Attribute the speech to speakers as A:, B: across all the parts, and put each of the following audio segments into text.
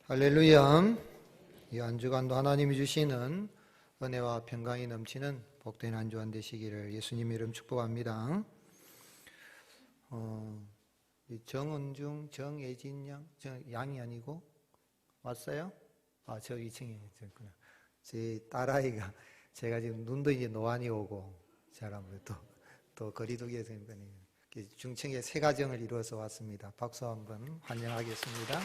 A: 할렐루야. 이 한 주간도 하나님이 주시는 은혜와 평강이 넘치는 복된 한 주간 되시기를 예수님 이름 축복합니다. 이 정은중, 정예진 양, 양이 아니고 왔어요? 저기 2층에 있구나. 제 딸아이가 제가 지금 눈도 이제 노안이 오고 잘하면 또 거리두기에서 중층에 새 가정을 이루어서 왔습니다. 박수 한번 환영하겠습니다.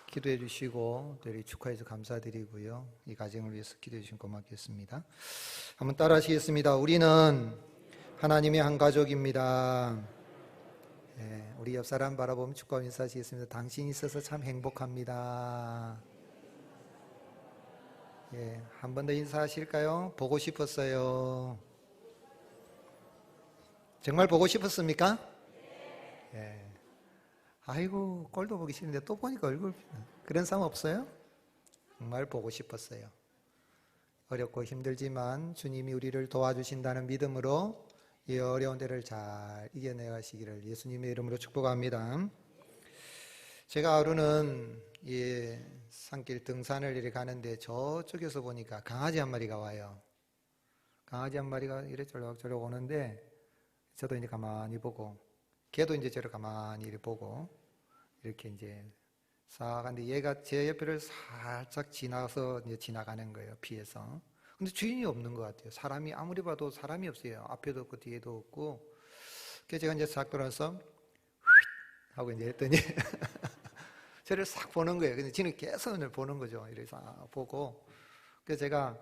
A: 기도해 주시고 늘 축하해서 감사드리고요. 이 가정을 위해서 기도해 주시면 고맙겠습니다. 한번 따라 하시겠습니다. 우리는 하나님의 한 가족입니다. 우리 옆 사람 바라보면 축하와 인사하시겠습니다. 당신이 있어서 참 행복합니다. 한 번 더 인사하실까요? 보고 싶었어요. 정말 보고 싶었습니까? 아이고, 꼴도 보기 싫은데 또 보니까 얼굴, 그런 사람 없어요? 정말 보고 싶었어요. 어렵고 힘들지만 주님이 우리를 도와주신다는 믿음으로 이 어려운 데를 잘 이겨내가시기를 예수님의 이름으로 축복합니다. 제가 하루는 이 산길 등산을 이렇게 가는데 저쪽에서 보니까 강아지 한 마리가 와요. 강아지 한 마리가 이래 저럭저럭 오는데 저도 이제 가만히 보고 걔도 이제 저를 가만히 이렇게 보고 이렇게 이제 싹 하는데 얘가 제 옆에를 살짝 지나서 이제 지나가는 거예요. 피해서. 근데 주인이 없는 것 같아요. 사람이 아무리 봐도 사람이 없어요. 앞에도 없고 뒤에도 없고. 그래서 제가 이제 싹 돌아서 하고 이제 했더니 저를 싹 보는 거예요. 근데 지는 계속 오늘 보는 거죠. 이렇게 싹 보고. 그래서 제가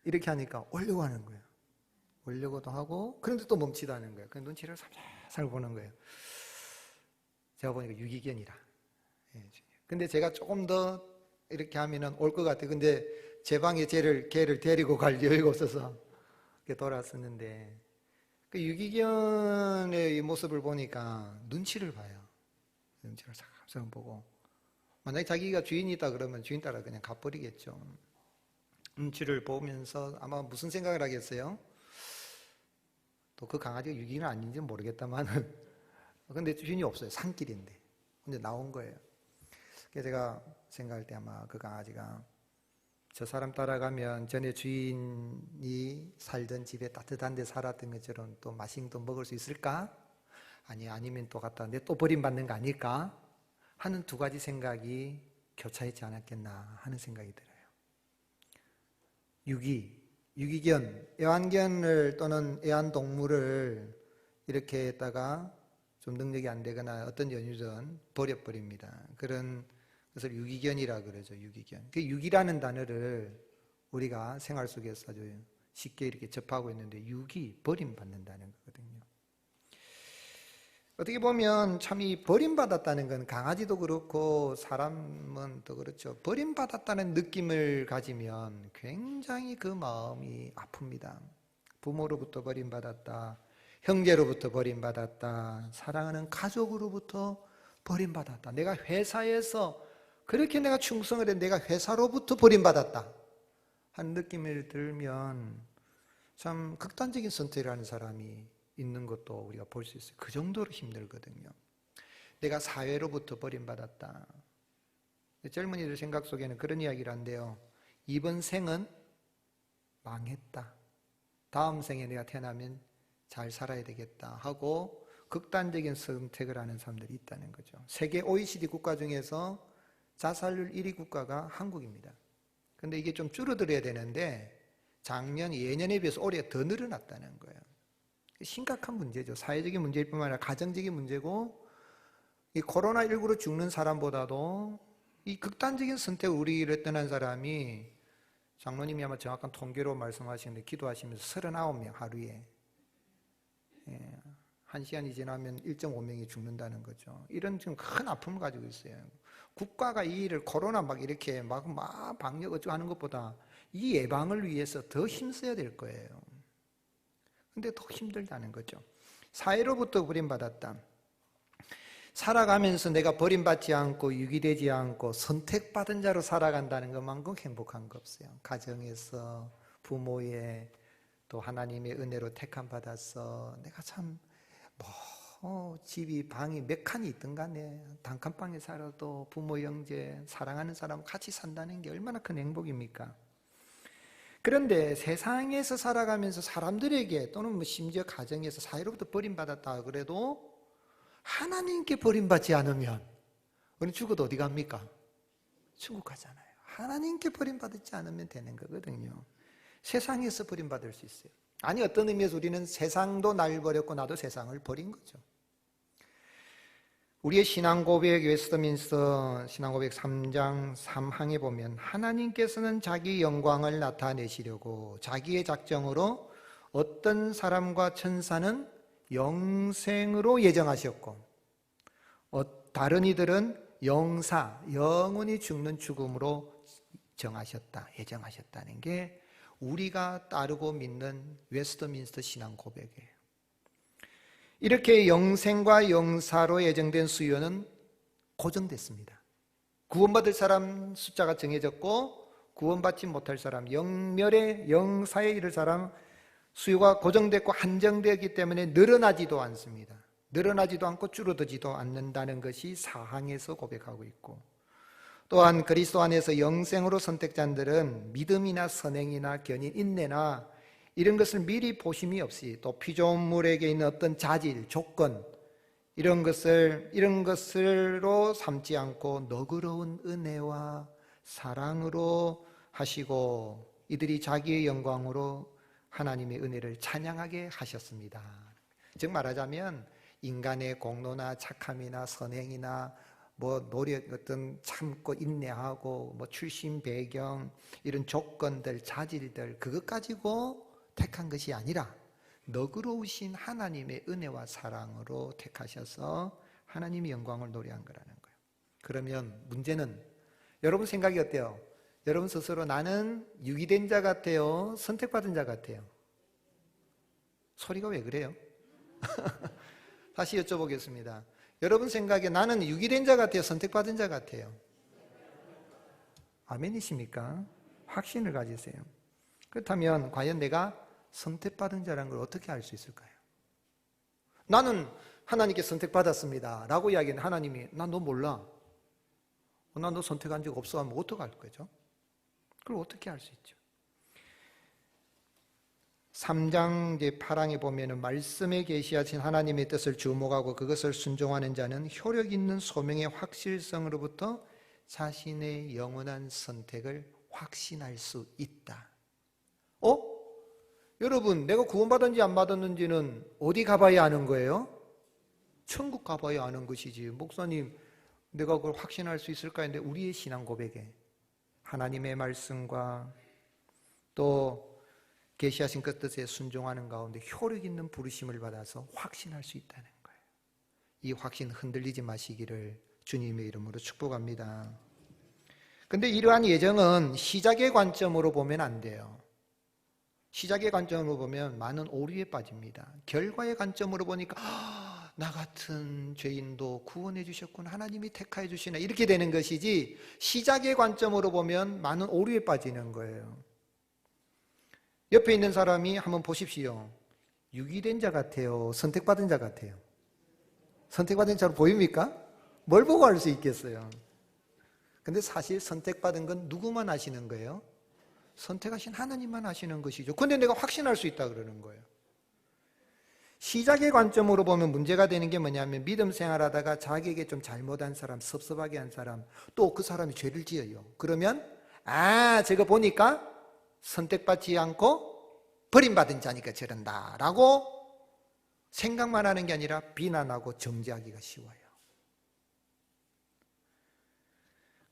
A: 이렇게 하니까 오려고 하는 거예요. 오려고도 하고 그런데 또 멈추다는 거예요. 그 눈치를 살살 보는 거예요. 제가 보니까 유기견이라. 근데 제가 조금 더 이렇게 하면은 올 것 같아요. 근데 제 방에 걔를 데리고 갈 여유가 없어서 돌아왔었는데 그 유기견의 이 모습을 보니까 눈치를 봐요. 눈치를 살살 보고 만약에 자기가 주인이 있다 그러면 주인 따라 그냥 가버리겠죠. 눈치를 보면서 아마 무슨 생각을 하겠어요? 또 그 강아지가 유기견은 아닌지 모르겠다만 근데 주인이 없어요. 산길인데 근데 나온 거예요. 그래서 제가 생각할 때 아마 그 강아지가 저 사람 따라가면 전에 주인이 살던 집에 따뜻한 데 살았던 것처럼 또 맛있는 거 먹을 수 있을까? 아니면 또 갖다 내 또 버림받는 거 아닐까? 하는 두 가지 생각이 교차했지 않았겠나 하는 생각이 들어요. 유기견, 애완견을 또는 애완동물을 이렇게 했다가 좀 능력이 안 되거나 어떤 연유든 버려버립니다. 그런 것을 유기견이라 그러죠. 유기견. 그 유기라는 단어를 우리가 생활 속에서 아주 쉽게 이렇게 접하고 있는데 버림받는다는 거거든요. 어떻게 보면 참 이 버림받았다는 건 강아지도 그렇고 사람은 또 그렇죠. 버림받았다는 느낌을 가지면 굉장히 그 마음이 아픕니다. 부모로부터 버림받았다. 형제로부터 버림받았다. 사랑하는 가족으로부터 버림받았다. 내가 회사에서 그렇게 내가 충성을 했는데 내가 회사로부터 버림받았다 하는 느낌을 들면 참 극단적인 선택을 하는 사람이 있는 것도 우리가 볼 수 있어요. 그 정도로 힘들거든요. 내가 사회로부터 버림받았다. 젊은이들 생각 속에는 그런 이야기를 한대요. 이번 생은 망했다. 다음 생에 내가 태어나면 잘 살아야 되겠다 하고 극단적인 선택을 하는 사람들이 있다는 거죠. 세계 OECD 국가 중에서 자살률 1위 국가가 한국입니다. 그런데 이게 좀 줄어들어야 되는데 작년, 예년에 비해서 올해 더 늘어났다는 거예요. 심각한 문제죠. 사회적인 문제일 뿐만 아니라 가정적인 문제고 이 코로나19로 죽는 사람보다도 이 극단적인 선택을 우리를 떠난 사람이 장로님이 아마 정확한 통계로 말씀하시는데 기도하시면서 39명 하루에 1시간이 지나면 1.5명이 죽는다는 거죠. 이런 지금 큰 아픔을 가지고 있어요. 국가가 이 일을 코로나 막 이렇게 막 방역 어쩌고 하는 것보다 이 예방을 위해서 더 힘써야 될 거예요. 근데 더 힘들다는 거죠. 사회로부터 버림받았다. 살아가면서 내가 버림받지 않고 유기되지 않고 선택받은 자로 살아간다는 것만큼 행복한 거 없어요. 가정에서 부모의 또 하나님의 은혜로 택함 받아서 내가 참 집이 방이 몇 칸이 있든 간에 단칸방에 살아도 부모 형제 사랑하는 사람 같이 산다는 게 얼마나 큰 행복입니까? 그런데 세상에서 살아가면서 사람들에게 또는 심지어 가정에서 사회로부터 버림받았다 그래도 하나님께 버림받지 않으면 우리 죽어도 어디 갑니까? 천국 가잖아요. 하나님께 버림받지 않으면 되는 거거든요. 세상에서 버림받을 수 있어요. 아니, 어떤 의미에서 우리는 세상도 날 버렸고 나도 세상을 버린 거죠. 우리의 신앙고백, 웨스트민스터 신앙고백 3장 3항에 보면 하나님께서는 자기 영광을 나타내시려고 자기의 작정으로 어떤 사람과 천사는 영생으로 예정하셨고 다른 이들은 영사, 영원히 죽는 죽음으로 정하셨다, 예정하셨다는 게 우리가 따르고 믿는 웨스트민스터 신앙 고백이에요. 이렇게 영생과 영사로 예정된 수요는 고정됐습니다. 구원받을 사람 숫자가 정해졌고 구원받지 못할 사람, 영멸의 영사에 이를 사람 수요가 고정됐고 한정되었기 때문에 늘어나지도 않습니다. 늘어나지도 않고 줄어들지도 않는다는 것이 사항에서 고백하고 있고, 또한 그리스도 안에서 영생으로 선택자들은 믿음이나 선행이나 견인, 인내나 이런 것을 미리 보심이 없이 또 피조물에게 있는 어떤 자질, 조건 이런 것으로 삼지 않고 너그러운 은혜와 사랑으로 하시고 이들이 자기의 영광으로 하나님의 은혜를 찬양하게 하셨습니다. 즉 말하자면 인간의 공로나 착함이나 선행이나 노력, 어떤 참고 인내하고 출신 배경 이런 조건들, 자질들 그것 가지고 택한 것이 아니라 너그러우신 하나님의 은혜와 사랑으로 택하셔서 하나님의 영광을 노래한 거라는 거예요. 그러면 문제는 여러분 생각이 어때요? 여러분 스스로 나는 유기된 자 같아요? 선택받은 자 같아요? 소리가 왜 그래요? 다시 여쭤보겠습니다. 여러분 생각에 나는 유기된 자 같아요? 선택받은 자 같아요? 아멘이십니까? 확신을 가지세요. 그렇다면 과연 내가 선택받은 자라는 걸 어떻게 알 수 있을까요? 나는 하나님께 선택받았습니다 라고 이야기하는 하나님이 난 너 몰라, 난 너 선택한 적 없어 하면 어떡할 거죠? 그걸 어떻게 알 수 있죠? 3장 8항에 보면 말씀에 계시하신 하나님의 뜻을 주목하고 그것을 순종하는 자는 효력 있는 소명의 확실성으로부터 자신의 영원한 선택을 확신할 수 있다. 여러분, 내가 구원받았는지 안 받았는지는 어디 가봐야 아는 거예요? 천국 가봐야 아는 것이지. 목사님, 내가 그걸 확신할 수 있을까 했는데 우리의 신앙 고백에 하나님의 말씀과 또 계시하신 그 뜻에 순종하는 가운데 효력 있는 부르심을 받아서 확신할 수 있다는 거예요. 이 확신 흔들리지 마시기를 주님의 이름으로 축복합니다. 근데 이러한 예정은 시작의 관점으로 보면 안 돼요. 시작의 관점으로 보면 많은 오류에 빠집니다. 결과의 관점으로 보니까 나 같은 죄인도 구원해 주셨구나, 하나님이 택하여 주시나, 이렇게 되는 것이지 시작의 관점으로 보면 많은 오류에 빠지는 거예요. 옆에 있는 사람이 한번 보십시오. 유기된 자 같아요? 선택받은 자 같아요? 선택받은 자로 보입니까? 뭘 보고 알 수 있겠어요? 근데 사실 선택받은 건 누구만 아시는 거예요? 선택하신 하나님만 아시는 것이죠. 근데 내가 확신할 수 있다 그러는 거예요. 시작의 관점으로 보면 문제가 되는 게 뭐냐면 믿음 생활하다가 자기에게 좀 잘못한 사람, 섭섭하게 한 사람, 또 그 사람이 죄를 지어요. 그러면 저거 보니까 선택받지 않고 버림받은 자니까 저런다 라고 생각만 하는 게 아니라 비난하고 정죄하기가 쉬워요.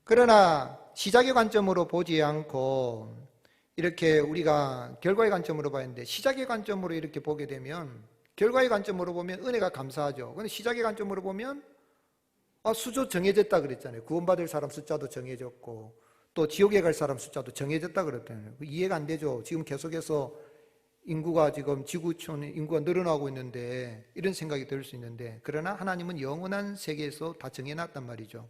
A: 그러나 시작의 관점으로 보지 않고 이렇게 우리가 결과의 관점으로 봐야 하는데, 시작의 관점으로 이렇게 보게 되면 결과의 관점으로 보면 은혜가 감사하죠. 그런데 시작의 관점으로 보면 수조 정해졌다 그랬잖아요. 구원받을 사람 숫자도 정해졌고 또 지옥에 갈 사람 숫자도 정해졌다 그랬잖아요. 이해가 안 되죠. 지금 계속해서 인구가 지금 지구촌의 인구가 늘어나고 있는데 이런 생각이 들 수 있는데, 그러나 하나님은 영원한 세계에서 다 정해놨단 말이죠.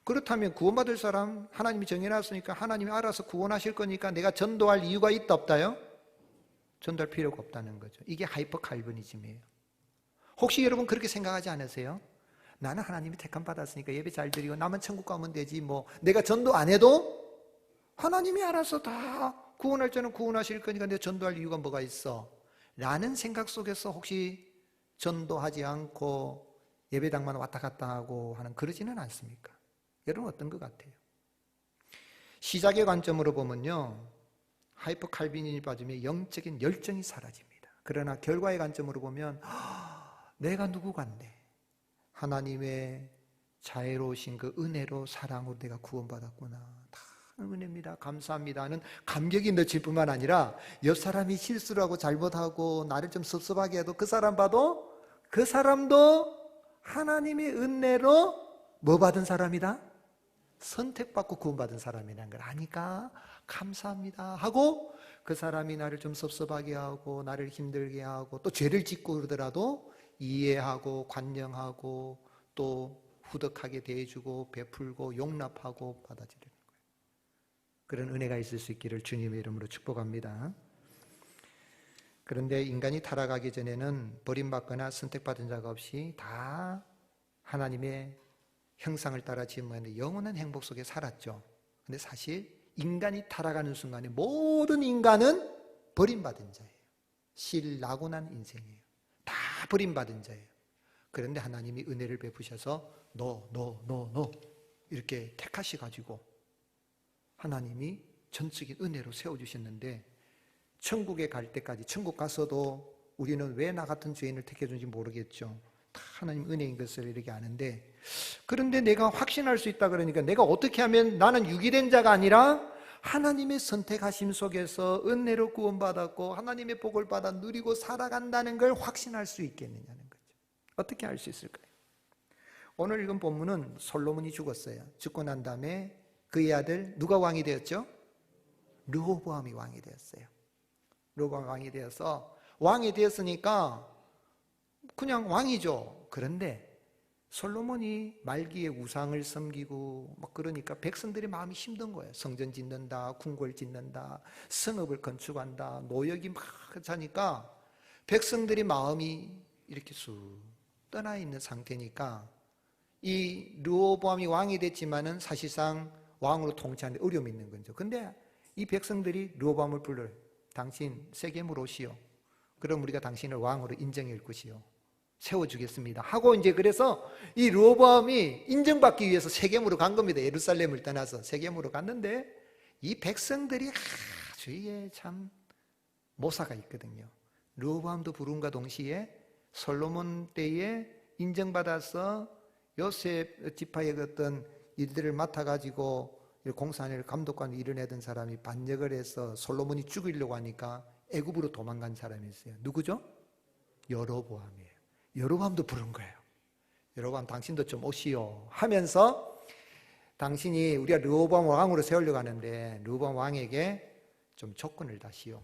A: 그렇다면 구원받을 사람 하나님이 정해놨으니까 하나님이 알아서 구원하실 거니까 내가 전도할 이유가 있다 없다요? 전도할 필요가 없다는 거죠. 이게 하이퍼 칼빈이즘이에요. 혹시 여러분 그렇게 생각하지 않으세요? 나는 하나님이 택함 받았으니까 예배 잘 드리고 나만 천국 가면 되지, 뭐 내가 전도 안 해도 하나님이 알아서 다 구원할 자는 구원하실 거니까 내가 전도할 이유가 뭐가 있어? 라는 생각 속에서 혹시 전도하지 않고 예배당만 왔다 갔다 하고 하는, 그러지는 않습니까? 여러분 어떤 것 같아요? 시작의 관점으로 보면요, 하이퍼 칼빈이 빠지면 영적인 열정이 사라집니다. 그러나 결과의 관점으로 보면 내가 누구 같네, 하나님의 자애로우신 그 은혜로, 사랑으로 내가 구원받았구나, 다 은혜입니다, 감사합니다 하는 감격이 넘칠 뿐만 아니라 옆 사람이 실수를 하고 잘못하고 나를 좀 섭섭하게 해도 그 사람 봐도 그 사람도 하나님의 은혜로 뭐 받은 사람이다? 선택받고 구원받은 사람이라는 걸 아니까 감사합니다 하고, 그 사람이 나를 좀 섭섭하게 하고 나를 힘들게 하고 또 죄를 짓고 그러더라도 이해하고 관용하고 또 후덕하게 대해주고 베풀고 용납하고 받아들이는 거예요. 그런 은혜가 있을 수 있기를 주님의 이름으로 축복합니다. 그런데 인간이 타락하기 전에는 버림받거나 선택받은 자가 없이 다 하나님의 형상을 따라 지은 영원한 행복 속에 살았죠. 근데 사실 인간이 타락하는 순간에 모든 인간은 버림받은 자예요. 실나고 난 인생이에요. 다 버림받은 자예요. 그런데 하나님이 은혜를 베푸셔서 너 이렇게 택하셔가지고 하나님이 전적인 은혜로 세워주셨는데, 천국에 갈 때까지, 천국 가서도 우리는 왜 나 같은 죄인을 택해준지 모르겠죠. 다 하나님 은혜인 것을 이렇게 아는데, 그런데 내가 확신할 수 있다 그러니까 내가 어떻게 하면 나는 유기된 자가 아니라 하나님의 선택하심 속에서 은혜로 구원받았고 하나님의 복을 받아 누리고 살아간다는 걸 확신할 수 있겠느냐는 거죠. 어떻게 알 수 있을까요? 오늘 읽은 본문은 솔로몬이 죽었어요. 죽고 난 다음에 그의 아들 누가 왕이 되었죠? 르호보암이 왕이 되었어요. 르호보암이 왕이 되어서, 왕이 되었으니까 그냥 왕이죠. 그런데 솔로몬이 말기에 우상을 섬기고 막 그러니까 백성들의 마음이 힘든 거예요. 성전 짓는다, 궁궐 짓는다, 성읍을 건축한다, 노역이 막 자니까 백성들의 마음이 이렇게 쑥 떠나 있는 상태니까 이 르호보암이 왕이 됐지만은 사실상 왕으로 통치하는데 어려움이 있는 거죠. 근데 이 백성들이 르호보암을 불러요. 당신 세겜으로 오시오. 그럼 우리가 당신을 왕으로 인정할 것이요, 세워주겠습니다 하고, 이제 그래서 이 르호보암이 인정받기 위해서 세겜으로 간 겁니다. 예루살렘을 떠나서 세겜으로 갔는데 이 백성들이 주위에 참 모사가 있거든요. 르호보암도 부름과 동시에 솔로몬 때에 인정받아서 요셉 지파의 어떤 일들을 맡아가지고 공산을 감독관 일을 내던 사람이 반역을 해서 솔로몬이 죽이려고 하니까 애굽으로 도망간 사람이 있어요. 누구죠? 여로보암이에요. 여로보암도 부른 거예요. 여로보암 당신도 좀 오시오 하면서, 당신이 우리가 르호보암 왕으로 세우려고 하는데 르호보암 왕에게 좀 조건을 다시오.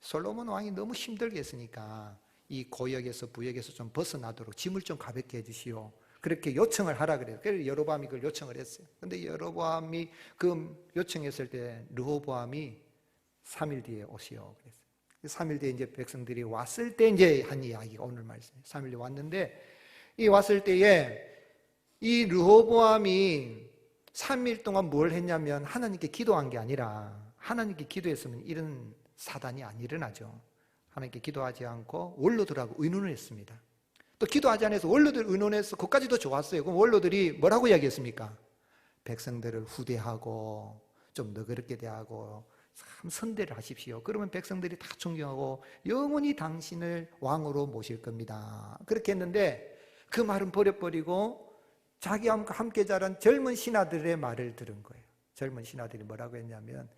A: 솔로몬 왕이 너무 힘들게 했으니까 이 고역에서 부역에서 좀 벗어나도록 짐을 좀 가볍게 해주시오. 그렇게 요청을 하라 그래요. 그래서 여로보암이 그걸 요청을 했어요. 근데 여로보암이 그 요청했을 때 르호보암이 3일 뒤에 오시오 그랬어요. 3일 뒤에 이제 백성들이 왔을 때 이제 한 이야기가 오늘 말씀이에요. 3일 뒤에 왔는데, 이 왔을 때에 이 르호보암이 3일 동안 뭘 했냐면 하나님께 기도한 게 아니라, 하나님께 기도했으면 이런 사단이 안 일어나죠. 하나님께 기도하지 않고 원로들하고 의논을 했습니다. 또 기도하지 않아서 원로들 의논해서 그것까지도 좋았어요. 그럼 원로들이 뭐라고 이야기했습니까? 백성들을 후대하고 좀 너그럽게 대하고 참 선대를 하십시오. 그러면 백성들이 다 존경하고 영원히 당신을 왕으로 모실 겁니다. 그렇게 했는데 그 말은 버려버리고 자기와 함께 자란 젊은 신하들의 말을 들은 거예요. 젊은 신하들이 뭐라고 했냐면,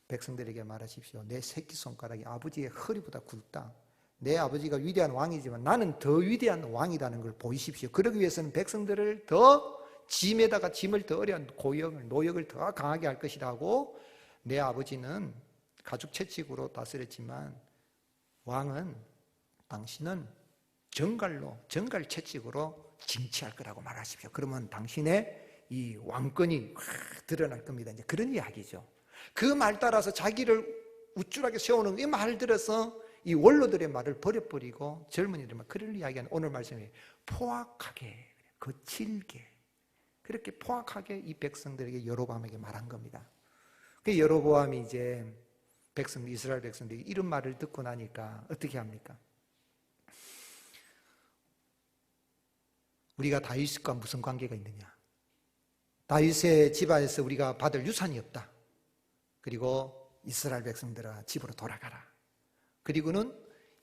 A: 백성들에게 말하십시오. 내 새끼손가락이 아버지의 허리보다 굵다. 내 아버지가 위대한 왕이지만 나는 더 위대한 왕이라는 걸 보이십시오. 그러기 위해서는 백성들을 더 짐에다가 짐을 더 어려운 고역을, 노역을 더 강하게 할 것이라고, 내 아버지는 가죽 채찍으로 다스렸지만 왕은, 당신은 정갈 채찍으로 징치할 거라고 말하십시오. 그러면 당신의 이 왕권이 확 드러날 겁니다. 이제 그런 이야기죠. 그 말 따라서 자기를 우쭐하게 세우는 이 말 들어서 이 원로들의 말을 버려버리고 젊은이들만 그를 이야기하는 오늘 말씀이 포악하게, 거칠게, 그렇게 포악하게 이 백성들에게 여로보암에게 말한 겁니다. 그 여로보암이 이제 이스라엘 백성들이 이런 말을 듣고 나니까 어떻게 합니까? 우리가 다윗과 무슨 관계가 있느냐? 다윗의 집안에서 우리가 받을 유산이 없다. 그리고 이스라엘 백성들아 집으로 돌아가라. 그리고는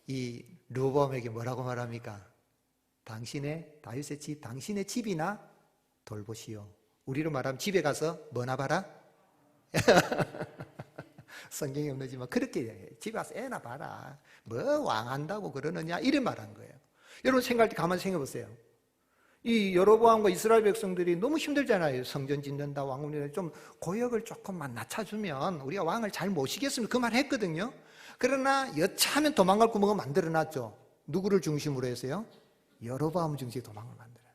A: 이 르호보암에게 뭐라고 말합니까? 다윗의 집, 당신의 집이나 돌보시오. 우리로 말하면 집에 가서 뭐나 봐라? 성경에 없는지만 그렇게 집에 가서 애나 봐라. 뭐 왕한다고 그러느냐? 이런 말한 거예요. 여러분 가만히 생각해 보세요. 이 여로보암과 이스라엘 백성들이 너무 힘들잖아요. 성전 짓는다, 왕궁 좀 고역을 조금만 낮춰주면 우리가 왕을 잘 모시겠습니다. 그 말 했거든요. 그러나 여차하면 도망갈 구멍을 만들어놨죠. 누구를 중심으로 해서요? 여로보암 중심으로 도망을 만들어요.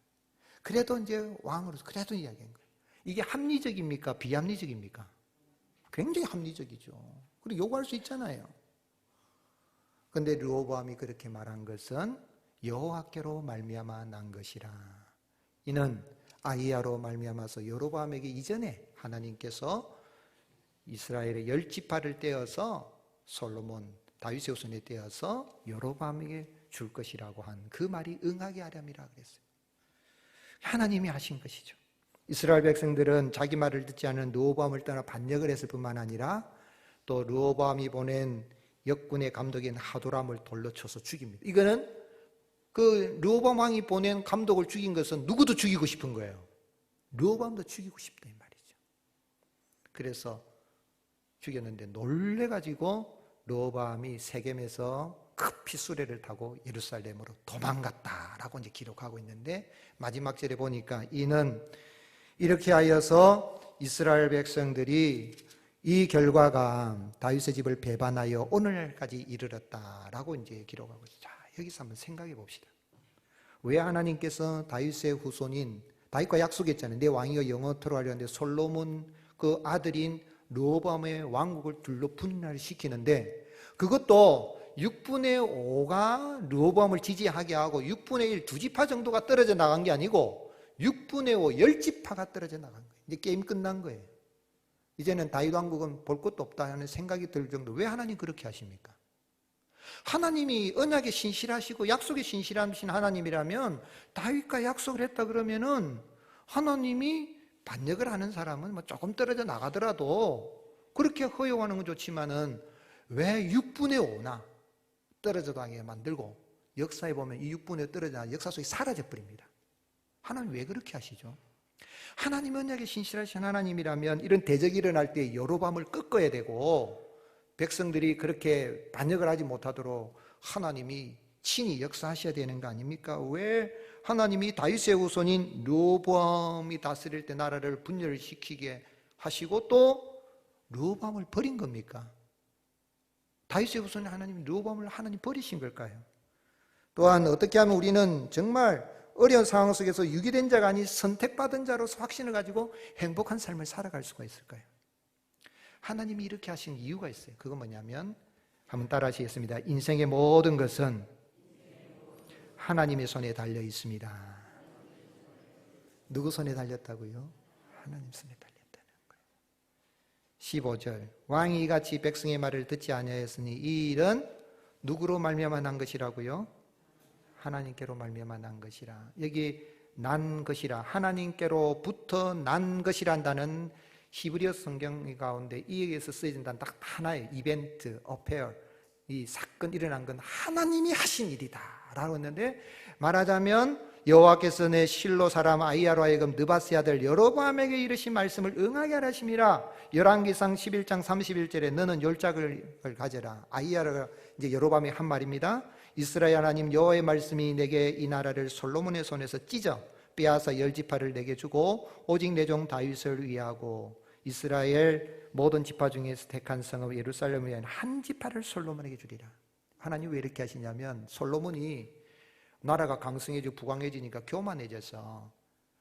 A: 그래도 이제 왕으로서 그래도 이야기한 거예요. 이게 합리적입니까? 비합리적입니까? 굉장히 합리적이죠. 그리고 요구할 수 있잖아요. 그런데 르호보암이 그렇게 말한 것은 여호와께로 말미암아 난 것이라. 이는 아히야로 말미암아서 여로보암에게 이전에 하나님께서 이스라엘의 10지파를 떼어서 다윗의 후손에 떼어서 여로보암에게 줄 것이라고 한 그 말이 응하게 하렴이라 그랬어요. 하나님이 하신 것이죠. 이스라엘 백성들은 자기 말을 듣지 않은 르호보암을 떠나 반역을 했을 뿐만 아니라 또 르호보암이 보낸 역군의 감독인 하도람을 돌로 쳐서 죽입니다. 이거는 그 르호보암 왕이 보낸 감독을 죽인 것은 누구도 죽이고 싶은 거예요. 르호보암도 죽이고 싶다 이 말이죠. 그래서 죽였는데 놀래가지고 르호보암이 세겜에서 급히 수레를 타고 예루살렘으로 도망갔다라고 이제 기록하고 있는데 마지막 절에 보니까 이는 이렇게 하여서 이스라엘 백성들이 이 결과가 다윗의 집을 배반하여 오늘까지 이르렀다라고 이제 기록하고 있어요. 자, 여기서 한번 생각해 봅시다. 왜 하나님께서 다윗의 후손인 다윗과 약속했잖아요. 내 왕위가 영원토록 하려 하는데 솔로몬 그 아들인 르호보암의 왕국을 둘로 분열시키는데 그것도 6분의 5가 르호보암을 지지하게 하고 6분의 1, 두 지파 정도가 떨어져 나간 게 아니고 6분의 5, 10지파가 떨어져 나간 거예요. 이제 게임 끝난 거예요. 이제는 다윗 왕국은 볼 것도 없다 하는 생각이 들 정도. 왜 하나님 그렇게 하십니까? 하나님이 언약에 신실하시고 약속에 신실하신 하나님이라면 다윗과 약속을 했다 그러면은 하나님이 반역을 하는 사람은 뭐 조금 떨어져 나가더라도 그렇게 허용하는 건 좋지만은 왜 6분의 5나 떨어져 나게 만들고 역사에 보면 이 6분의 5 떨어져 나가 역사 속에 사라져 버립니다. 하나님 왜 그렇게 하시죠? 하나님 언약에 신실하신 하나님이라면 이런 대적이 일어날 때 여로보암을 꺾어야 되고 백성들이 그렇게 반역을 하지 못하도록 하나님이 친히 역사하셔야 되는 거 아닙니까? 왜 하나님이 다윗의 후손인 르호보암이 다스릴 때 나라를 분열시키게 하시고 또 르호보암을 버린 겁니까? 다윗의 후손인 하나님이 르호보암을 하나님 버리신 걸까요? 또한 어떻게 하면 우리는 정말 어려운 상황 속에서 유기된 자가 아닌 선택받은 자로서 확신을 가지고 행복한 삶을 살아갈 수가 있을까요? 하나님이 이렇게 하신 이유가 있어요. 그건 뭐냐면 한번 따라 하시겠습니다. 인생의 모든 것은 하나님의 손에 달려 있습니다. 누구 손에 달렸다고요? 하나님 손에 달렸다는 거예요. 15절 왕이 이같이 백성의 말을 듣지 아니하였으니 이 일은 누구로 말미암아 난 것이라고요? 하나님께로 말미암아 난 것이라. 여기 난 것이라 하나님께로부터 난 것이란다는 히브리어 성경 가운데 이 얘기에서 쓰여진 단어 딱 하나의 이벤트, 어페어, 이 사건 일어난 건 하나님이 하신 일이다 라고 했는데 말하자면 여호와께서 내 실로 사람 아히야로 하여금 느바스의 아들 여로보암에게 이르신 말씀을 응하게 하심이라. 열왕기상 11장 31절에 너는 열짝을 가져라. 아히야가 이제 여로보암이 한 말입니다. 이스라엘 하나님 여호와의 말씀이 내게 이 나라를 솔로몬의 손에서 찢어 빼앗아 10지파를 내게 주고 오직 내 종 다윗을 위하고 이스라엘 모든 지파 중에서 택한 성읍 예루살렘을 위한 한 지파를 솔로몬에게 주리라. 하나님 왜 이렇게 하시냐면 솔로몬이 나라가 강성해지고 부강해지니까 교만해져서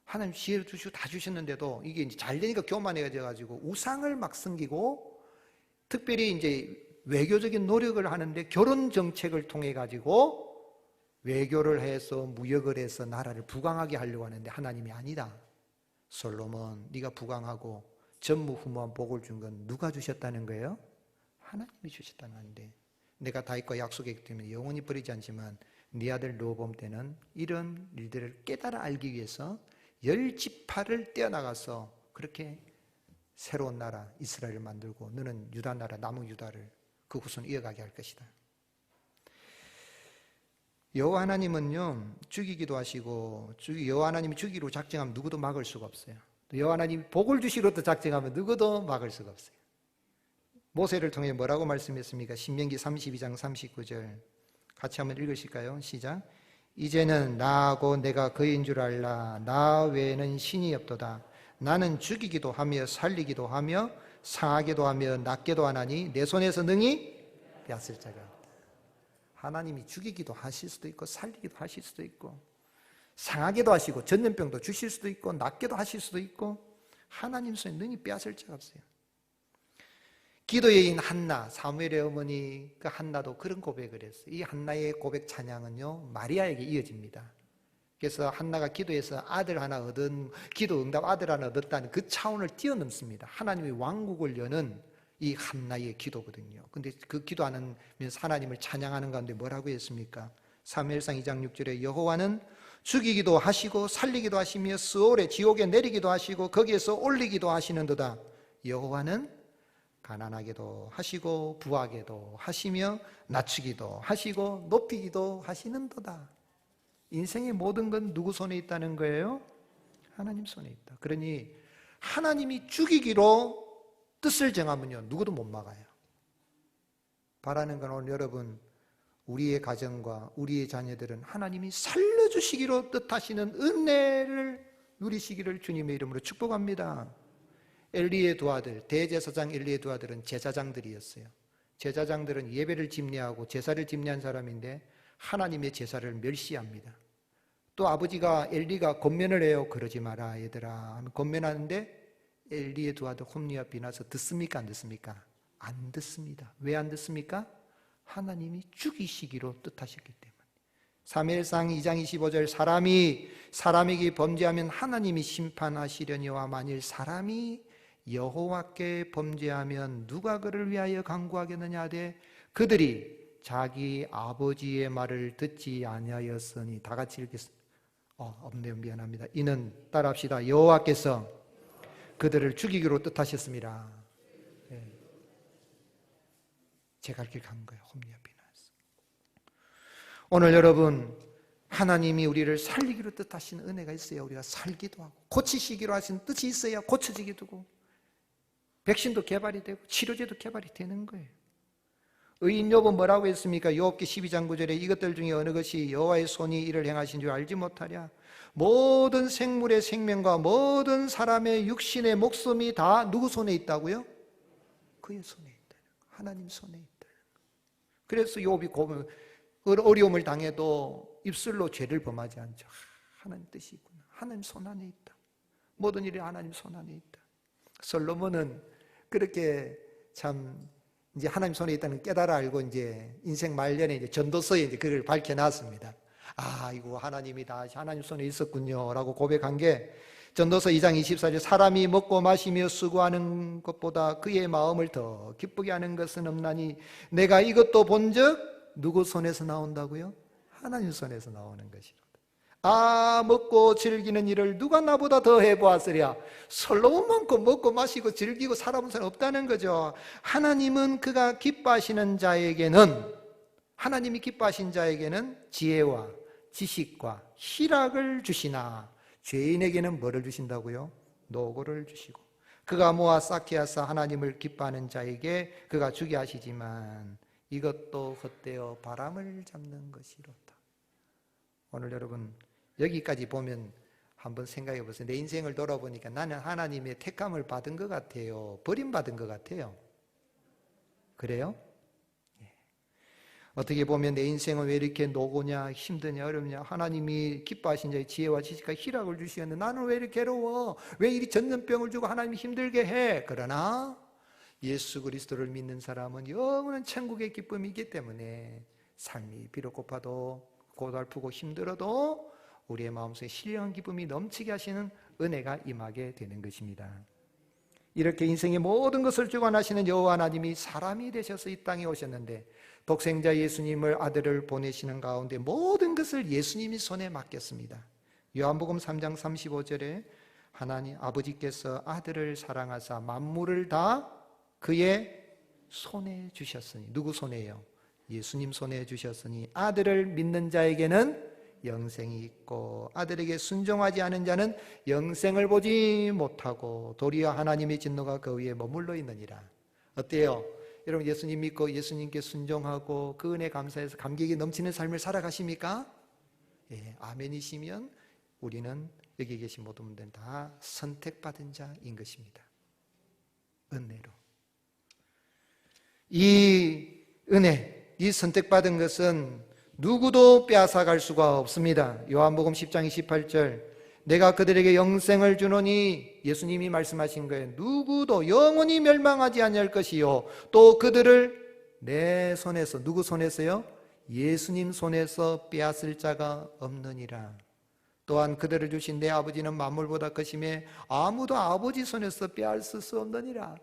A: 하나님 지혜를 주시고 다 주셨는데도 이게 이제 잘 되니까 교만해져가지고 우상을 막 섬기고 특별히 이제 외교적인 노력을 하는데 결혼 정책을 통해 가지고 외교를 해서 무역을 해서 나라를 부강하게 하려고 하는데 하나님이 아니다. 솔로몬 네가 부강하고 전무후무한 복을 준 건 누가 주셨다는 거예요? 하나님이 주셨다는 건데 내가 다윗과 약속했기 때문에 영원히 버리지 않지만 네 아들 르호보암 때는 이런 일들을 깨달아 알기 위해서 10지파를 떼어나가서 그렇게 새로운 나라 이스라엘을 만들고 너는 유다 나라 남은 유다를 그 후손 이어가게 할 것이다. 여호와 하나님은요 죽이기도 하시고 여호와 하나님이 죽이기로 작정하면 누구도 막을 수가 없어요. 여호와 하나님이 복을 주시기로도 작정하면 누구도 막을 수가 없어요. 모세를 통해 뭐라고 말씀했습니까? 신명기 32장 39절 같이 한번 읽으실까요? 시작. 이제는 나하고 내가 그인 줄 알라. 나 외에는 신이 없도다. 나는 죽이기도 하며 살리기도 하며 상하게도 하며 낫게도 하나니 내 손에서 능히 빼앗을 자가 없다. 하나님이 죽이기도 하실 수도 있고 살리기도 하실 수도 있고 상하게도 하시고 전염병도 주실 수도 있고 낫게도 하실 수도 있고 하나님 손에 능히 빼앗을 자가 없어요. 기도의 인 한나, 사무엘의 어머니 그 한나도 그런 고백을 했어요. 이 한나의 고백 찬양은요 마리아에게 이어집니다. 그래서 한나가 기도해서 아들 하나 얻은 기도 응답 아들 하나 얻었다는 그 차원을 뛰어넘습니다. 하나님의 왕국을 여는 이 한나의 기도거든요. 근데 그 기도하면서 하나님을 찬양하는 가운데 뭐라고 했습니까? 사무엘상 2장 6절에 여호와는 죽이기도 하시고 살리기도 하시며 스올에 지옥에 내리기도 하시고 거기에서 올리기도 하시는도다. 여호와는 가난하게도 하시고 부하게도 하시며 낮추기도 하시고 높이기도 하시는도다. 인생의 모든 건 누구 손에 있다는 거예요? 하나님 손에 있다. 그러니 하나님이 죽이기로 뜻을 정하면요 누구도 못 막아요. 바라는 건 오늘 여러분 우리의 가정과 우리의 자녀들은 하나님이 살려주시기로 뜻하시는 은혜를 누리시기를 주님의 이름으로 축복합니다. 엘리의 두 아들, 대제사장 엘리의 두 아들은 제사장들이었어요. 제사장들은 예배를 집례하고 제사를 집례한 사람인데 하나님의 제사를 멸시합니다. 또 아버지가 엘리가 권면을 해요. 그러지 마라 얘들아. 권면하는데 엘리의 두 아들 홈리와 비나서 듣습니까? 안 듣습니까? 안 듣습니다. 왜 안 듣습니까? 하나님이 죽이시기로 뜻하셨기 때문에. 사무엘상 2장 25절 사람이 사람에게 범죄하면 하나님이 심판하시려니와 만일 사람이 여호와께 범죄하면 누가 그를 위하여 간구하겠느냐 하되 그들이 자기 아버지의 말을 듣지 아니하였으니 다 같이 읽겠습니다. 없네요. 미안합니다. 이는 따라합시다. 여호와께서 그들을 죽이기로 뜻하셨습니다. 네. 제가 길 간 거예요. 홈리와 비나스. 오늘 여러분 하나님이 우리를 살리기로 뜻하신 은혜가 있어야 우리가 살기도 하고 고치시기로 하신 뜻이 있어야 고쳐지기도 하고 백신도 개발이 되고 치료제도 개발이 되는 거예요. 의인 욥은 뭐라고 했습니까? 욥기 12장 9절에 이것들 중에 어느 것이 여호와의 손이 이를 행하신 줄 알지 못하랴. 모든 생물의 생명과 모든 사람의 육신의 목숨이 다 누구 손에 있다고요? 그의 손에 있다. 하나님 손에 있다. 그래서 욥이 어려움을 당해도 입술로 죄를 범하지 않죠. 하나님 뜻이 있구나. 하나님 손 안에 있다. 모든 일이 하나님 손 안에 있다. 솔로몬은 그렇게 참 이제 하나님 손에 있다는 깨달아 알고 이제 인생 말년에 이제 전도서에 이제 그걸 밝혀놨습니다. 이거 하나님이 다 하나님 손에 있었군요라고 고백한 게 전도서 2장 24절 사람이 먹고 마시며 수고하는 것보다 그의 마음을 더 기쁘게 하는 것은 없나니 내가 이것도 본즉 누구 손에서 나온다고요? 하나님 손에서 나오는 것이로다. 먹고 즐기는 일을 누가 나보다 더 해보았으랴. 솔로몬만큼 먹고 마시고 즐기고 살아본 사람 없다는 거죠. 하나님은 그가 기뻐하시는 자에게는 하나님이 기뻐하신 자에게는 지혜와 지식과 희락을 주시나 죄인에게는 뭐를 주신다고요? 노고를 주시고 그가 모아 쌓게 하사 하나님을 기뻐하는 자에게 그가 주게 하시지만 이것도 헛되어 바람을 잡는 것이로다. 오늘 여러분 여기까지 보면 한번 생각해 보세요. 내 인생을 돌아보니까 나는 하나님의 택함을 받은 것 같아요? 버림받은 것 같아요? 그래요? 어떻게 보면 내 인생은 왜 이렇게 노고냐, 힘드냐, 어렵냐, 하나님이 기뻐하신 자의 지혜와 지식과 희락을 주시는데 나는 왜 이렇게 괴로워? 왜 이리 전염병을 주고 하나님이 힘들게 해? 그러나 예수 그리스도를 믿는 사람은 영원한 천국의 기쁨이기 때문에 삶이 비록 고파도 고달프고 힘들어도 우리의 마음속에 신령한 기쁨이 넘치게 하시는 은혜가 임하게 되는 것입니다. 이렇게 인생의 모든 것을 주관하시는 여호와 하나님이 사람이 되셔서 이 땅에 오셨는데 독생자 예수님을 아들을 보내시는 가운데 모든 것을 예수님이 손에 맡겼습니다. 요한복음 3장 35절에 하나님 아버지께서 아들을 사랑하사 만물을 다 그의 손에 주셨으니, 누구 손에요? 예수님 손에 주셨으니 아들을 믿는 자에게는 영생이 있고 아들에게 순종하지 않은 자는 영생을 보지 못하고 도리어 하나님의 진노가 그 위에 머물러 있느니라. 어때요? 여러분 예수님 믿고 예수님께 순종하고 그 은혜 감사해서 감격이 넘치는 삶을 살아가십니까? 예, 아멘이시면 우리는 여기 계신 모든 분들은 다 선택받은 자인 것입니다. 은혜로. 이 은혜, 이 선택받은 것은 누구도 빼앗아갈 수가 없습니다. 요한복음 10장 28절 내가 그들에게 영생을 주노니 예수님이 말씀하신 거예요. 누구도 영원히 멸망하지 아니할 것이요 또 그들을 내 손에서, 누구 손에서요? 예수님 손에서 빼앗을 자가 없느니라. 또한 그들을 주신 내 아버지는 만물보다 크심에 아무도 아버지 손에서 빼앗을 수 없느니라.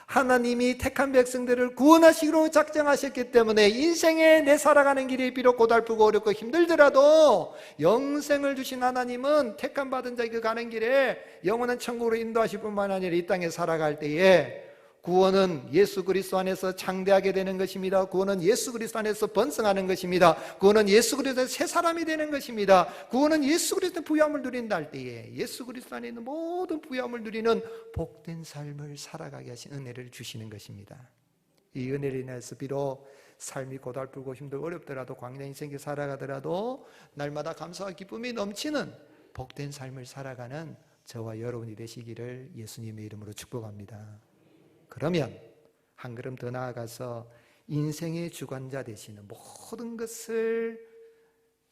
A: 하나님이 택한 백성들을 구원하시기로 작정하셨기 때문에 인생에 내 살아가는 길이 비록 고달프고 어렵고 힘들더라도 영생을 주신 하나님은 택한 받은 자에게 가는 길에 영원한 천국으로 인도하실 뿐만 아니라 이 땅에 살아갈 때에 구원은 예수 그리스도 안에서 창대하게 되는 것입니다. 구원은 예수 그리스도 안에서 번성하는 것입니다. 구원은 예수 그리스도의 새 사람이 되는 것입니다. 구원은 예수 그리스도의 부요함을 누린다 할 때에 예수 그리스도 안에 있는 모든 부요함을 누리는 복된 삶을 살아가게 하신 은혜를 주시는 것입니다. 이 은혜를 인해서 비록 삶이 고달프고 힘들고 어렵더라도 광야 인생에 살아가더라도 날마다 감사와 기쁨이 넘치는 복된 삶을 살아가는 저와 여러분이 되시기를 예수님의 이름으로 축복합니다. 그러면 한 걸음 더 나아가서 인생의 주관자 되시는 모든 것을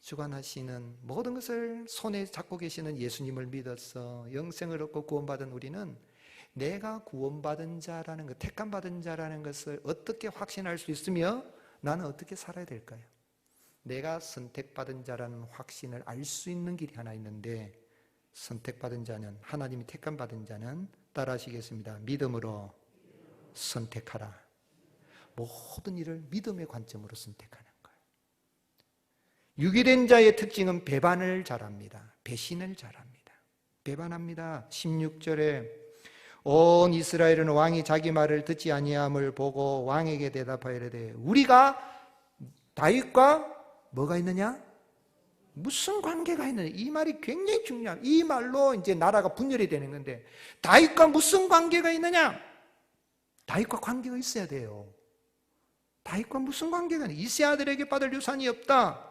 A: 주관하시는 모든 것을 손에 잡고 계시는 예수님을 믿어서 영생을 얻고 구원받은 우리는 내가 구원받은 자라는 것, 택함 받은 자라는 것을 어떻게 확신할 수 있으며 나는 어떻게 살아야 될까요? 내가 선택받은 자라는 확신을 알 수 있는 길이 하나 있는데 선택받은 자는, 하나님이 택함 받은 자는 따라하시겠습니다. 믿음으로 선택하라. 모든 일을 믿음의 관점으로 선택하는 거예요. 유기된 자의 특징은 배반을 잘합니다. 배신을 잘합니다. 배반합니다. 16절에 온 이스라엘은 왕이 자기 말을 듣지 아니함을 보고 왕에게 대답하여 이르되 우리가 다윗과 뭐가 있느냐? 무슨 관계가 있느냐? 이 말이 굉장히 중요합니다. 이 말로 이제 나라가 분열이 되는 건데 다윗과 무슨 관계가 있느냐? 다윗과 관계가 있어야 돼요. 다윗과 무슨 관계가 있느냐? 이세 아들에게 받을 유산이 없다.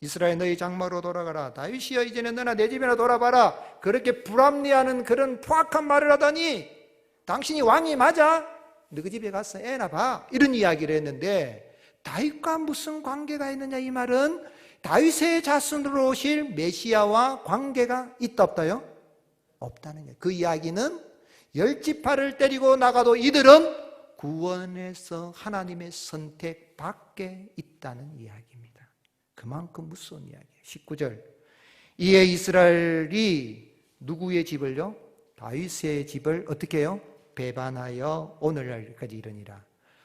A: 이스라엘 너희 장막으로 돌아가라. 다윗이여 이제는 너나 내 집이나 돌아봐라. 그렇게 불합리하는 그런 포악한 말을 하더니 당신이 왕이 맞아? 너희 집에 가서 애나 봐. 이런 이야기를 했는데 다윗과 무슨 관계가 있느냐? 이 말은 다윗의 자손으로 오실 메시아와 관계가 있다 없다요? 없다는 거예요. 그 이야기는 10지파를 때리고 나가도 이들은 구원에서 하나님의 선택 밖에 있다는 이야기입니다. 그만큼 무서운 이야기예요. 19절 이에 이스라엘이 누구의 집을요? 다윗의 집을 어떻게 해요? 배반하여 오늘날까지 이르니라.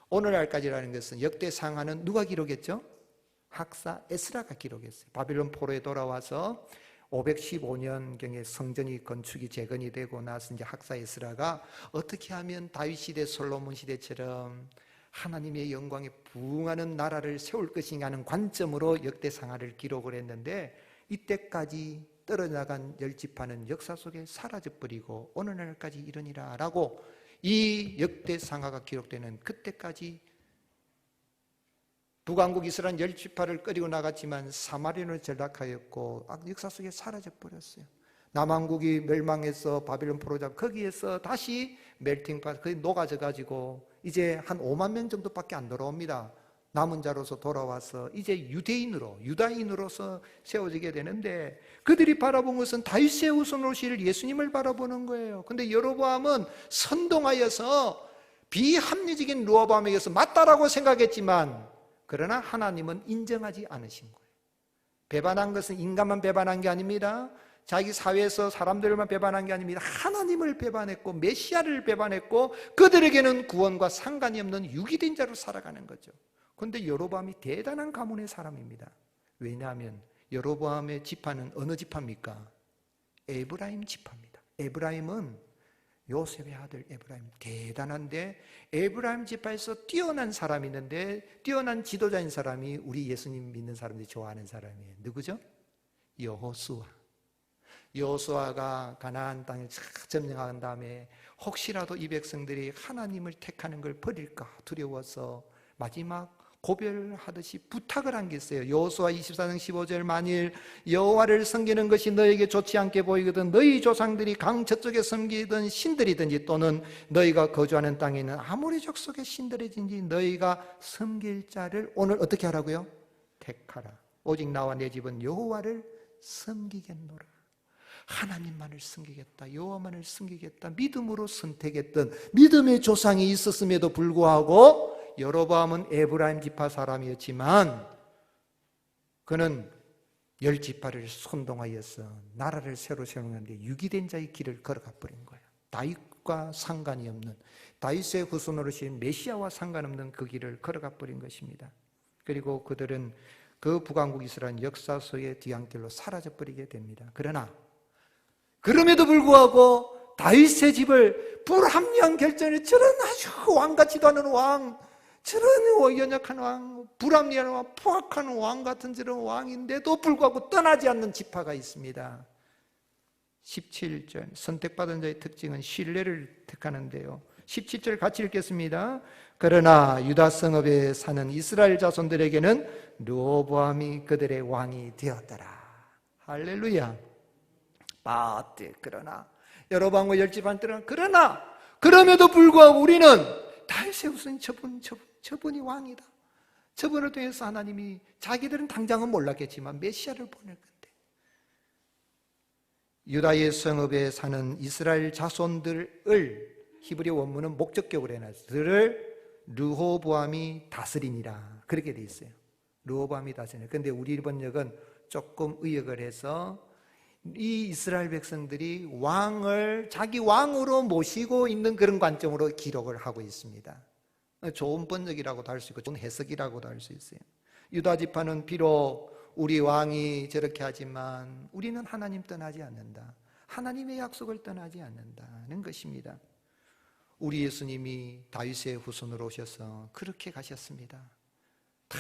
A: 오늘날까지라는 것은 역대상하는 누가 기록했죠? 학사 에스라가 기록했어요. 바빌론 포로에 돌아와서 515년경에 성전이 건축이 재건이 되고 나서 이제 학사 에스라가 어떻게 하면 다윗 시대, 솔로몬 시대처럼 하나님의 영광에 부응하는 나라를 세울 것인가 하는 관점으로 역대상하를 기록을 했는데 이때까지 떨어나간 10지파는 역사 속에 사라져버리고 오늘날까지 이르니라 라고 이 역대상하가 기록되는 그때까지 북왕국 이스라엘 10지파를 끌고 나갔지만 사마리아는 전락하였고 역사 속에 사라져버렸어요. 남왕국이 멸망해서 바빌론 포로 잡고 거기에서 다시 멜팅팟 거기 녹아져가지고 이제 한 5만 명 정도밖에 안 돌아옵니다. 남은 자로서 돌아와서 이제 유다인으로서 세워지게 되는데 그들이 바라본 것은 다윗의 후손으로 오실 예수님을 바라보는 거예요. 근데 여로보암은 선동하여서 비합리적인 르호보암에게서 맞다라고 생각했지만 그러나 하나님은 인정하지 않으신 거예요. 배반한 것은 인간만 배반한 게 아닙니다. 자기 사회에서 사람들만 배반한 게 아닙니다. 하나님을 배반했고 메시아를 배반했고 그들에게는 구원과 상관이 없는 유기된 자로 살아가는 거죠. 그런데 여로보암이 대단한 가문의 사람입니다. 왜냐하면 여로보암의 지파는 어느 지파입니까? 에브라임 지파입니다. 에브라임은 요셉의 아들 에브라임, 대단한데 에브라임 지파에서 뛰어난 사람이 있는데 뛰어난 지도자인 사람이 우리 예수님 믿는 사람들이 좋아하는 사람이에요. 누구죠? 여호수아. 여호수아가 가나안 땅을 점령한 다음에 혹시라도 이 백성들이 하나님을 택하는 걸 버릴까 두려워서 마지막 고별하듯이 부탁을 한 게 있어요. 여호수아 24장 15절 만일 여호와를 섬기는 것이 너에게 좋지 않게 보이거든 너희 조상들이 강 저쪽에 섬기던 신들이든지 또는 너희가 거주하는 땅에 있는 아모리 족속의 신들이든지 너희가 섬길 자를 오늘 어떻게 하라고요? 택하라. 오직 나와 내 집은 여호와를 섬기겠노라. 하나님만을 섬기겠다, 여호와만을 섬기겠다 믿음으로 선택했던 믿음의 조상이 있었음에도 불구하고 여로보암은 에브라임 지파 사람이었지만 그는 10지파를 선동하여서 나라를 새로 세우는데 유기된 자의 길을 걸어가 버린 거예요. 다윗과 상관이 없는, 다윗의 후손으로 오신 메시아와 상관없는 그 길을 걸어가 버린 것입니다. 그리고 그들은 그 북왕국 이스라엘 역사서의 뒤안길로 사라져 버리게 됩니다. 그러나 그럼에도 불구하고 다윗의 집을 불합리한 결정을 저런 아주 왕같지도 않은 왕, 저런 연약한 왕, 불합리한 왕, 포악한 왕 같은 저런 왕인데도 불구하고 떠나지 않는 지파가 있습니다. 17절 선택받은 자의 특징은 신뢰를 택하는데요. 17절 같이 읽겠습니다. 그러나 유다 성읍에 사는 이스라엘 자손들에게는 르호보암이 그들의 왕이 되었더라. 할렐루야. 그러나 여로보암과 10지파는 그러나 그럼에도 불구하고 우리는 다윗의 후손 저분이 왕이다. 저분을 통해서 하나님이 자기들은 당장은 몰랐겠지만 메시아를 보낼 건데 유다의 성읍에 사는 이스라엘 자손들을 히브리 원문은 목적격으로 해놨어요. 들을 르호보암이 다스리니라 그렇게 돼 있어요. 르호보암이 다스리니라. 그런데 우리 번역은 조금 의역을 해서 이 이스라엘 백성들이 왕을 자기 왕으로 모시고 있는 그런 관점으로 기록을 하고 있습니다. 좋은 번역이라고도 할 수 있고 좋은 해석이라고도 할 수 있어요. 유다 지파는 비록 우리 왕이 저렇게 하지만 우리는 하나님 떠나지 않는다. 하나님의 약속을 떠나지 않는다는 것입니다. 우리 예수님이 다윗의 후손으로 오셔서 그렇게 가셨습니다. 다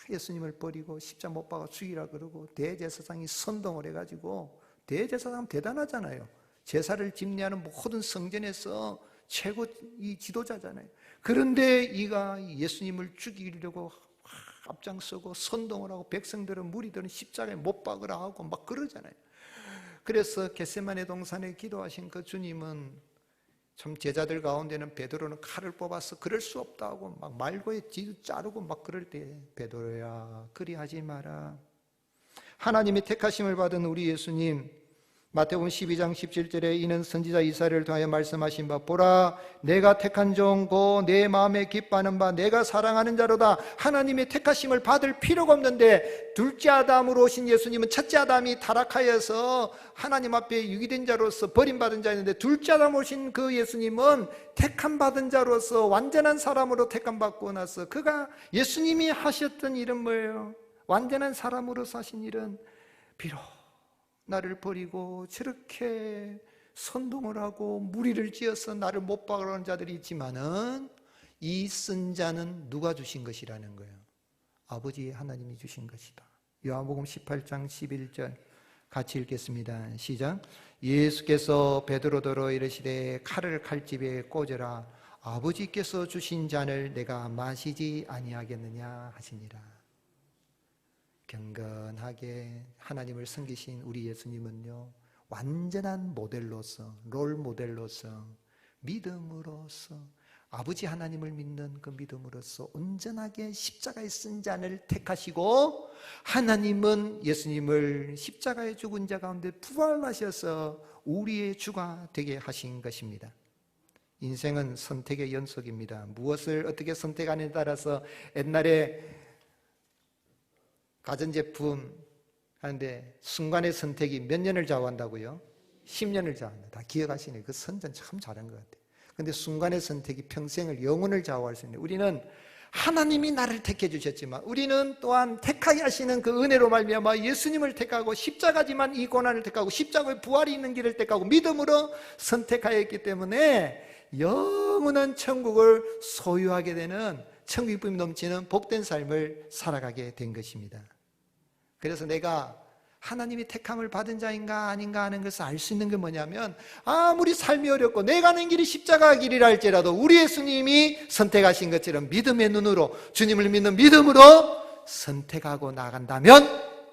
A: 예수님을 버리고 십자가 못 박아 죽이라 그러고 대제사장이 선동을 해가지고 대제사장 대단하잖아요. 제사를 집례하는 모든 성전에서 최고 이 지도자잖아요. 그런데 이가 예수님을 죽이려고 앞장서고 선동을 하고 백성들은 무리들은 십자가에 못 박으라 하고 막 그러잖아요. 그래서 겟세마네 동산에 기도하신 그 주님은 참 제자들 가운데는 베드로는 칼을 뽑아서 그럴 수 없다고 막 말고에 뒤도 자르고 막 그럴 때 베드로야 그리하지 마라. 하나님이 택하심을 받은 우리 예수님 마태복음 12장 17절에 이는 선지자 이사야를 통하여 말씀하신 바 보라 내가 택한 종 곧 내 마음에 기뻐하는 바 내가 사랑하는 자로다. 하나님의 택하심을 받을 필요가 없는데 둘째 아담으로 오신 예수님은 첫째 아담이 타락하여서 하나님 앞에 유기된 자로서 버림받은 자였는데 둘째 아담 오신 그 예수님은 택함받은 자로서 완전한 사람으로 택함받고 나서 그가 예수님이 하셨던 일은 뭐예요? 완전한 사람으로서 하신 일은 비록 나를 버리고 저렇게 선동을 하고 무리를 지어서 나를 못 박으려는 자들이 있지만은 이 쓴 자는 누가 주신 것이라는 거예요. 아버지 하나님이 주신 것이다. 요한복음 18장 11절 같이 읽겠습니다. 시작. 예수께서 베드로더러 이르시되 칼을 칼집에 꽂으라. 아버지께서 주신 잔을 내가 마시지 아니하겠느냐 하시니라. 경건하게 하나님을 섬기신 우리 예수님은요 완전한 모델로서 롤 모델로서 믿음으로서 아버지 하나님을 믿는 그 믿음으로서 온전하게 십자가에 쓴 잔을 택하시고 하나님은 예수님을 십자가에 죽은 자 가운데 부활하셔서 우리의 주가 되게 하신 것입니다. 인생은 선택의 연속입니다. 무엇을 어떻게 선택하느냐에 따라서 옛날에 가전제품 하는데 순간의 선택이 몇 년을 좌우한다고요? 10년을 좌우한다. 다 기억하시네. 그 선전 참 잘한 것 같아요. 근데 순간의 선택이 평생을, 영혼을 좌우할 수 있는, 우리는 하나님이 나를 택해 주셨지만 우리는 또한 택하게 하시는 그 은혜로 말미암아 예수님을 택하고 십자가지만 이 고난을 택하고 십자가의 부활이 있는 길을 택하고 믿음으로 선택하였기 때문에 영원한 천국을 소유하게 되는 천국 기쁨이 넘치는 복된 삶을 살아가게 된 것입니다. 그래서 내가 하나님이 택함을 받은 자인가 아닌가 하는 것을 알 수 있는 게 뭐냐면, 아무리 삶이 어렵고 내가 가는 길이 십자가 길이라 할지라도 우리 예수님이 선택하신 것처럼 믿음의 눈으로 주님을 믿는 믿음으로 선택하고 나간다면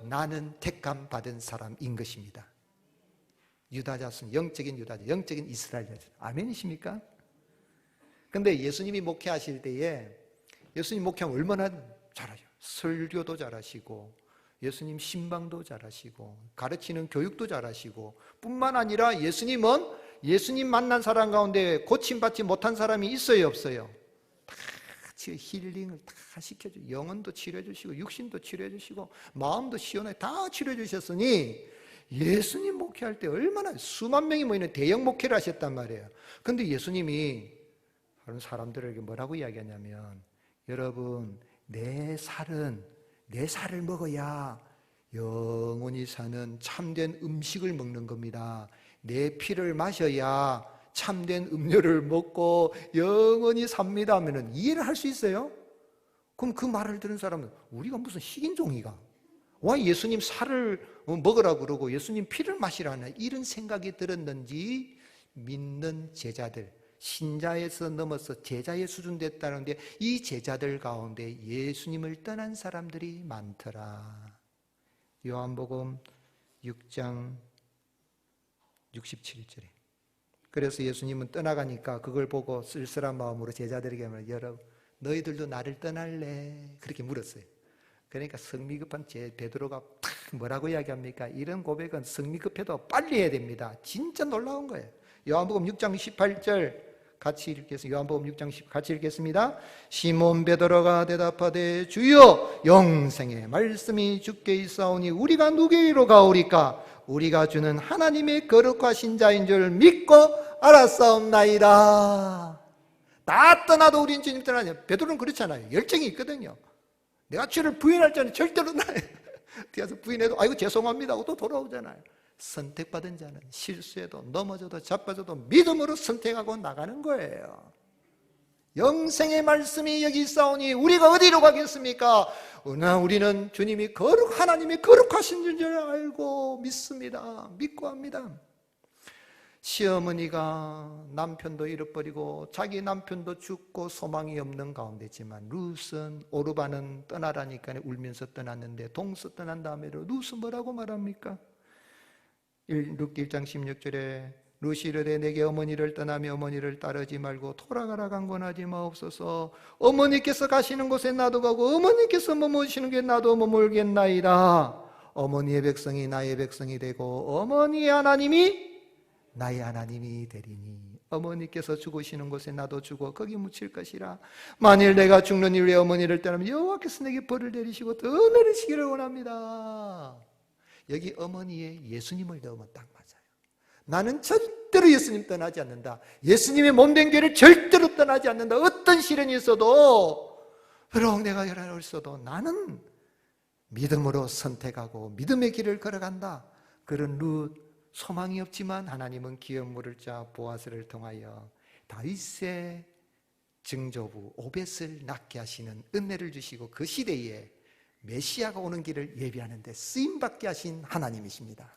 A: 나는 택함 받은 사람인 것입니다. 유다 자손, 영적인 유다, 영적인 이스라엘 자손. 아멘이십니까? 근데 예수님이 목회하실 때에 예수님 목회하면 얼마나 잘하죠. 설교도 잘하시고 예수님 신방도 잘하시고 가르치는 교육도 잘하시고 뿐만 아니라 예수님은 예수님 만난 사람 가운데 고침받지 못한 사람이 있어요, 없어요? 다 힐링을 다 시켜주고 영혼도 치료해 주시고 육신도 치료해 주시고 마음도 시원하게 다 치료해 주셨으니 예수님 목회할 때 얼마나 수만 명이 모이는 대형 목회를 하셨단 말이에요. 근데 예수님이 다른 사람들에게 뭐라고 이야기하냐면, 여러분 내 살을 먹어야 영원히 사는 참된 음식을 먹는 겁니다. 내 피를 마셔야 참된 음료를 먹고 영원히 삽니다 하면 이해를 할 수 있어요? 그럼 그 말을 들은 사람은 우리가 무슨 식인종이가 와 예수님 살을 먹으라고 그러고 예수님 피를 마시라나 이런 생각이 들었는지 믿는 제자들, 신자에서 넘어서 제자의 수준 됐다는데 이 제자들 가운데 예수님을 떠난 사람들이 많더라. 요한복음 6장 67절에 그래서 예수님은 떠나가니까 그걸 보고 쓸쓸한 마음으로 제자들에게 말해요. 여러분 너희들도 나를 떠날래? 그렇게 물었어요. 그러니까 성미급한 베드로가 뭐라고 이야기합니까? 이런 고백은 성미급해도 빨리 해야 됩니다. 진짜 놀라운 거예요. 요한복음 6장 18절 같이 읽겠습니다. 요한복음 6장 10 같이 읽겠습니다. 시몬 베드로가 대답하되 주여 영생의 말씀이 주께 있사오니 우리가 누구에게로 가오리까? 우리가 주는 하나님의 거룩하신 자인 줄 믿고 알았사옵나이다. 다 떠나도 우린 주님 떠나냐? 베드로는 그렇잖아요. 열정이 있거든요. 내가 주를 부인할 자는 절대로 나요. 뒤에서 부인해도 아이고 죄송합니다 하고 또 돌아오잖아요. 선택받은 자는 실수해도 넘어져도 자빠져도 믿음으로 선택하고 나가는 거예요. 영생의 말씀이 여기 있사오니 우리가 어디로 가겠습니까? 우리는 주님이 하나님이 거룩하신 줄 알고 믿습니다. 믿고 합니다. 시어머니가 남편도 잃어버리고 자기 남편도 죽고 소망이 없는 가운데지만 룻은 오르바는 떠나라니까 울면서 떠났는데 동서 떠난 다음에도 룻은 뭐라고 말합니까? 룻 1장 16절에 룻이 이르되 내게 어머니를 떠나며 어머니를 따르지 말고 돌아가라 강권하지 마옵소서. 어머니께서 가시는 곳에 나도 가고 어머니께서 머무시는 곳에 나도 머물겠나이다. 어머니의 백성이 나의 백성이 되고 어머니의 하나님이 나의 하나님이 되리니 어머니께서 죽으시는 곳에 나도 죽어 거기 묻힐 것이라. 만일 내가 죽는 일에 어머니를 떠나면 여호와께서 내게 벌을 내리시고 더 내리시기를 원합니다. 여기 어머니에 예수님을 넣으면 딱 맞아요. 나는 절대로 예수님 떠나지 않는다. 예수님의 몸된 교회를 절대로 떠나지 않는다. 어떤 시련이 있어도 비록 내가 열한을 있어도 나는 믿음으로 선택하고 믿음의 길을 걸어간다. 그런 룻 소망이 없지만 하나님은 기업 물을 자 보아스를 통하여 다윗의 증조부 오벳을 낳게 하시는 은혜를 주시고 그 시대에 메시아가 오는 길을 예비하는 데 쓰임받게 하신 하나님이십니다.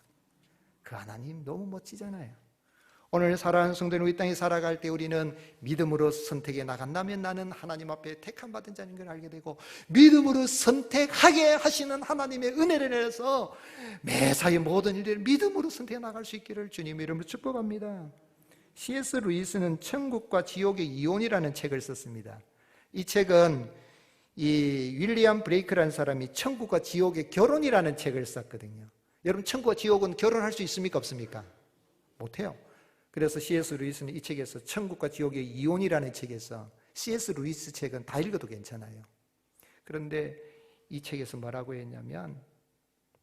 A: 그 하나님 너무 멋지잖아요. 오늘 살아가는 성도는 이 땅에 살아갈 때 우리는 믿음으로 선택해 나간다면 나는 하나님 앞에 택함 받은 자인 걸 알게 되고 믿음으로 선택하게 하시는 하나님의 은혜를 내려서 매사의 모든 일을 믿음으로 선택해 나갈 수 있기를 주님의 이름으로 축복합니다. C.S. 루이스는 천국과 지옥의 이혼이라는 책을 썼습니다. 이 책은 이 윌리엄 브레이크라는 사람이 천국과 지옥의 결혼이라는 책을 썼거든요. 여러분 천국과 지옥은 결혼할 수 있습니까? 없습니까? 못해요. 그래서 C.S. 루이스는 이 책에서 천국과 지옥의 이혼이라는 책에서, C.S. 루이스 책은 다 읽어도 괜찮아요. 그런데 이 책에서 뭐라고 했냐면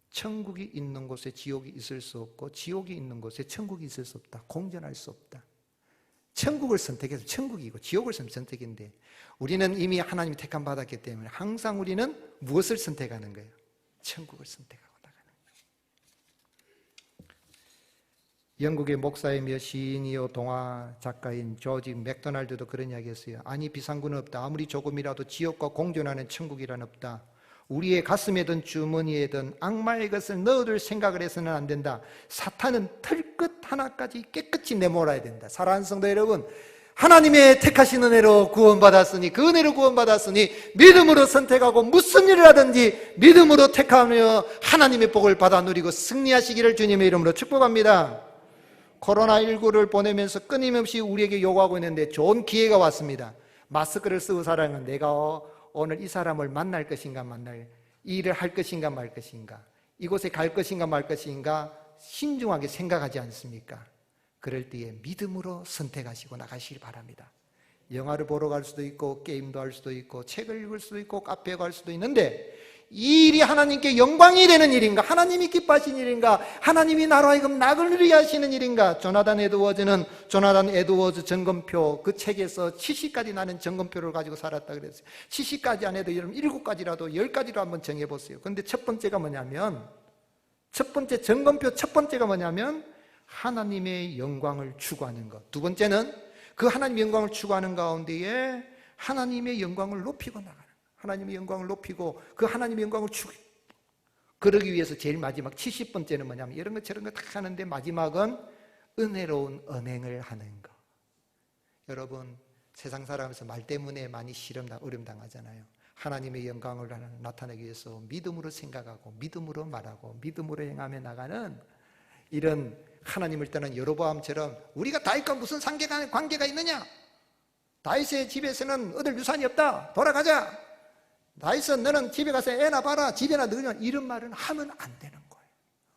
A: 천국이 있는 곳에 지옥이 있을 수 없고 지옥이 있는 곳에 천국이 있을 수 없다. 공존할 수 없다. 천국을 선택해서 천국이고 지옥을 선택인데 우리는 이미 하나님이 택함 받았기 때문에 항상 우리는 무엇을 선택하는 거예요? 천국을 선택하고 나가는 거예요. 영국의 목사이며 시인이요 동화 작가인 조지 맥도날드도 그런 이야기 했어요. 아니 비상구는 없다. 아무리 조금이라도 지옥과 공존하는 천국이란 없다. 우리의 가슴에든 주머니에든 악마의 것을 넣어둘 생각을 해서는 안 된다. 사탄은 털끝 하나까지 깨끗이 내몰아야 된다. 사랑하는 성도 여러분, 하나님의 택하신 은혜로 구원받았으니, 그 은혜로 구원받았으니 믿음으로 선택하고 무슨 일을 하든지 믿음으로 택하며 하나님의 복을 받아 누리고 승리하시기를 주님의 이름으로 축복합니다. 코로나19를 보내면서 끊임없이 우리에게 요구하고 있는데 좋은 기회가 왔습니다. 마스크를 쓰고 살아가는 내가 오늘 이 사람을 만날 것인가 이 일을 할 것인가 말 것인가, 이곳에 갈 것인가 말 것인가 신중하게 생각하지 않습니까? 그럴 때에 믿음으로 선택하시고 나가시길 바랍니다. 영화를 보러 갈 수도 있고 게임도 할 수도 있고 책을 읽을 수도 있고 카페에 갈 수도 있는데 이 일이 하나님께 영광이 되는 일인가? 하나님이 기뻐하시는 일인가? 하나님이 나로 하여금 낙을 누리게 하시는 일인가? 조나단 에드워즈 점검표, 그 책에서 70가지 나는 점검표를 가지고 살았다 그랬어요. 70가지 안 해도 여러분 7가지라도 10가지로 한번 정해보세요. 그런데 첫 번째가 뭐냐면, 첫 번째 점검표 첫 번째가 뭐냐면 하나님의 영광을 추구하는 것. 두 번째는 그 하나님의 영광을 추구하는 가운데에 하나님의 영광을 높이고 나가는, 하나님의 영광을 높이고 그 하나님의 영광을 추구해. 그러기 위해서 제일 마지막 70번째는 뭐냐면 이런 것 저런 것 다 하는데 마지막은 은혜로운 언행을 하는 것. 여러분, 세상 살아가면서 말 때문에 많이 어려움 당하잖아요. 하나님의 영광을 나타내기 위해서 믿음으로 생각하고 믿음으로 말하고 믿음으로 행하며 나가는 이런 하나님을 떠난 여로보암처럼 우리가 다윗과 무슨 관계가 있느냐? 다윗의 집에서는 얻을 유산이 없다. 돌아가자. 다윗은 너는 집에 가서 애나 봐라. 집에나 넣으냐. 이런 말은 하면 안 되는 거예요.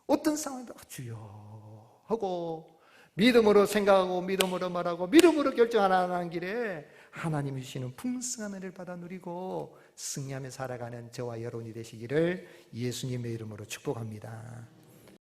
A: 어떤 상황에도 주여 하고 믿음으로 생각하고 믿음으로 말하고 믿음으로 결정하는 길에 하나님이 주시는 풍성한 은혜를 받아 누리고 승리하며 살아가는 저와 여러분이 되시기를 예수님의 이름으로 축복합니다.